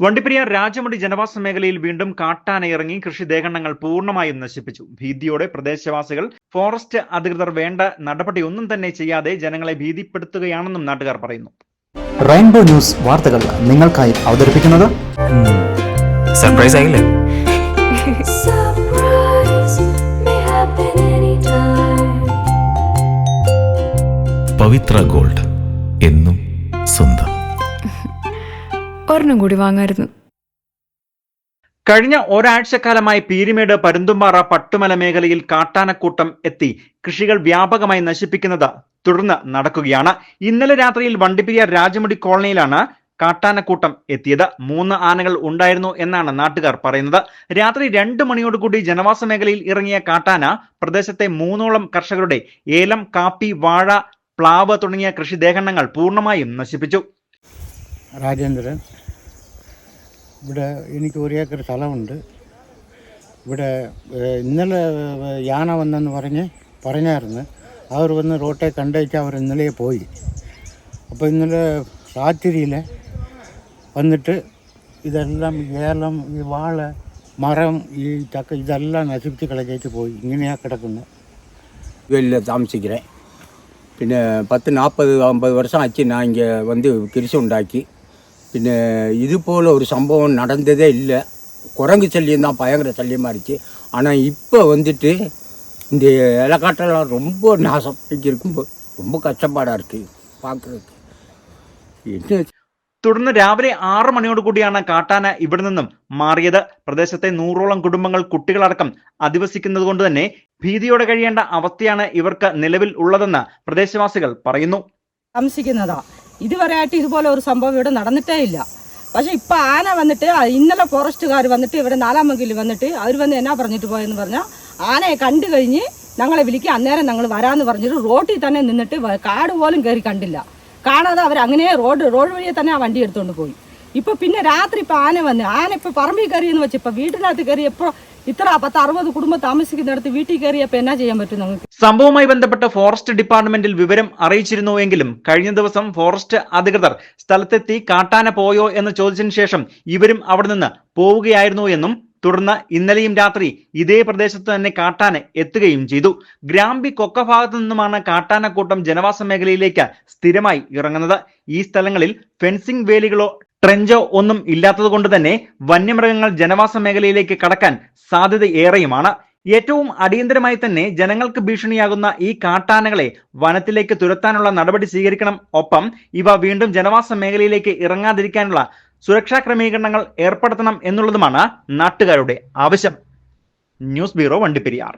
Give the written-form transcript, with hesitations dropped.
വണ്ടിപ്പെരിയാർ രാജമുടി ജനവാസ മേഖലയിൽ വീണ്ടും കാട്ടാന ഇറങ്ങി കൃഷിദേഹങ്ങൾ പൂർണ്ണമായും നശിപ്പിച്ചു. ഭീതിയോടെ പ്രദേശവാസികൾ ഫോറസ്റ്റ് അധികൃതർ വേണ്ട നടപടിയൊന്നും തന്നെ ചെയ്യാതെ ജനങ്ങളെ ഭീതിപ്പെടുത്തുകയാണെന്നും നാട്ടുകാർ പറയുന്നു. റെയിൻബോ ന്യൂസ് വാർത്തകൾ നിങ്ങൾക്കായി അവതരിപ്പിക്കുന്നത് സർപ്രൈസ് ആയില്ലേ? പവിത്ര ഗോൾഡ്, എന്നും സ്വന്തം. ഒരെണ്ണം കൂടി വാങ്ങായിരുന്നു. കഴിഞ്ഞ ഒരാഴ്ചക്കാലമായി പീരിമേട്, പരുന്തുംപാറ, പട്ടുമല മേഖലയിൽ കാട്ടാനക്കൂട്ടം എത്തി കൃഷികൾ വ്യാപകമായി നശിപ്പിക്കുന്നത് തുടർന്ന് നടക്കുകയാണ്. ഇന്നലെ രാത്രിയിൽ വണ്ടിപ്പെരിയാർ രാജമുടി കോളനിയിലാണ് കാട്ടാനക്കൂട്ടം എത്തിയത്. 3 ആനകൾ ഉണ്ടായിരുന്നു എന്നാണ് നാട്ടുകാർ പറയുന്നത്. രാത്രി 2 മണിയോടുകൂടി ജനവാസ മേഖലയിൽ ഇറങ്ങിയ കാട്ടാന പ്രദേശത്തെ 3ഓളം കർഷകരുടെ ഏലം, കാപ്പി, വാഴ, പ്ലാവ് തുടങ്ങിയ കൃഷിദേഹങ്ങൾ പൂർണ്ണമായും നശിപ്പിച്ചു. രാജേന്ദ്രൻ, ഇവിടെ എനിക്ക് 1 ഏക്കർ സ്ഥലമുണ്ട്. ഇവിടെ ഇന്നലെ യാന വന്നെന്ന് പറഞ്ഞായിരുന്നു. അവർ വന്ന് റോട്ടെ കണ്ടേച്ച് അവർ ഇന്നലെ പോയി. അപ്പോൾ ഇന്നലെ രാത്രിയിൽ വന്നിട്ട് ഇതെല്ലാം ഏലം, ഈ വാഴ, മരം, ഈ ചക്ക ഇതെല്ലാം നശിപ്പിച്ച് കളഞ്ഞേച്ച് പോയി. ഇങ്ങനെയാണ് കിടക്കുന്നത്. வெளியில் தாமசிக்கிறேன். പിന്നെ 10-40-50 வருஷம் ஆச்சு நான் இங்கே வந்து கிரிசு உண்டாக்கி. പിന്നെ இதுபோல் ஒரு சம்பவம் நடந்ததே இல்லை. குரங்கு சல்லியம் தான் பயங்கர சல்லியமாக இருந்துச்சு. ஆனால் இப்போ வந்துட்டு இந்த இலக்காட்டெல்லாம் ரொம்ப நாசம் இருக்கும்போது ரொம்ப கஷ்டப்பாடாக இருக்குது பார்க்குறதுக்கு. என்ன തുടർന്ന് രാവിലെ 6 മണിയോടുകൂടിയാണ് കാട്ടാന ഇവിടെ നിന്നും മാറിയത്. പ്രദേശത്തെ 100ഓളം കുടുംബങ്ങൾ, കുട്ടികളടക്കം അധിവസിക്കുന്നത് കൊണ്ട് തന്നെ ഭീതിയോടെ കഴിയേണ്ട അവസ്ഥയാണ് ഇവർക്ക് നിലവിൽ ഉള്ളതെന്ന് പ്രദേശവാസികൾ പറയുന്നു. താമസിക്കുന്നതാ. ഇതുവരെയായിട്ട് ഇതുപോലെ ഒരു സംഭവം ഇവിടെ നടന്നിട്ടേ ഇല്ല. പക്ഷെ ഇപ്പൊ ആന വന്നിട്ട് ഇന്നലെ ഫോറസ്റ്റുകാർ വന്നിട്ട് ഇവിടെ 4-ാം മങ്കിൽ വന്നിട്ട് അവർ വന്ന് എന്നാ പറഞ്ഞിട്ട് പോയെന്ന് പറഞ്ഞാൽ, ആനയെ കണ്ടു കഴിഞ്ഞ് ഞങ്ങളെ വിളിക്കുക, അന്നേരം ഞങ്ങൾ വരാമെന്ന് പറഞ്ഞിട്ട് റോട്ടിൽ തന്നെ നിന്നിട്ട് കാട് പോലും കയറി കണ്ടില്ല. കാണാതെ അവർ അങ്ങനെ റോഡ് വഴിയെ തന്നെ ആ വണ്ടി എടുത്തുകൊണ്ട് പോയി. ഇപ്പൊ പിന്നെ രാത്രി ഇപ്പൊ ആന വന്ന്, ആന ഇപ്പൊ പറമ്പിൽ കയറിയെന്ന് വെച്ച് ഇപ്പൊ വീട്ടിനകത്ത് കയറി എപ്പോ ഇത്ര 10-60 കുടുംബം താമസിക്കുന്നിടത്ത് വീട്ടിൽ കയറിയപ്പോ എന്നാ ചെയ്യാൻ പറ്റും നമുക്ക്? സംഭവവുമായി ബന്ധപ്പെട്ട് ഫോറസ്റ്റ് ഡിപ്പാർട്ട്മെന്റിൽ വിവരം അറിയിച്ചിരുന്നുവെങ്കിലും കഴിഞ്ഞ ദിവസം ഫോറസ്റ്റ് അധികൃതർ സ്ഥലത്തെത്തി കാട്ടാന പോയോ എന്ന് ചോദിച്ചതിന് ശേഷം ഇവരും അവിടെ നിന്ന് പോവുകയായിരുന്നു എന്നും തുടർന്ന് ഇന്നലെയും രാത്രി ഇതേ പ്രദേശത്ത് തന്നെ കാട്ടാന എത്തുകയും ചെയ്തു. ഗ്രാമ്പി, കൊക്ക ഭാഗത്തു നിന്നുമാണ് കാട്ടാനക്കൂട്ടം ജനവാസ മേഖലയിലേക്ക് സ്ഥിരമായി ഇറങ്ങുന്നത്. ഈ സ്ഥലങ്ങളിൽ ഫെൻസിംഗ് വേലികളോ ട്രെഞ്ചോ ഒന്നും ഇല്ലാത്തത് കൊണ്ട് തന്നെ വന്യമൃഗങ്ങൾ ജനവാസ മേഖലയിലേക്ക് കടക്കാൻ സാധ്യത ഏറെയുമാണ്. ഏറ്റവും അടിയന്തരമായി തന്നെ ജനങ്ങൾക്ക് ഭീഷണിയാകുന്ന ഈ കാട്ടാനകളെ വനത്തിലേക്ക് തുരത്താനുള്ള നടപടി സ്വീകരിക്കണം. ഒപ്പം ഇവ വീണ്ടും ജനവാസ മേഖലയിലേക്ക് ഇറങ്ങാതിരിക്കാനുള്ള സുരക്ഷാ ക്രമീകരണങ്ങൾ ഏർപ്പെടുത്തണം എന്നുള്ളതുമാണ് നാട്ടുകാരുടെ ആവശ്യം. News bureau, Vandiperiyar.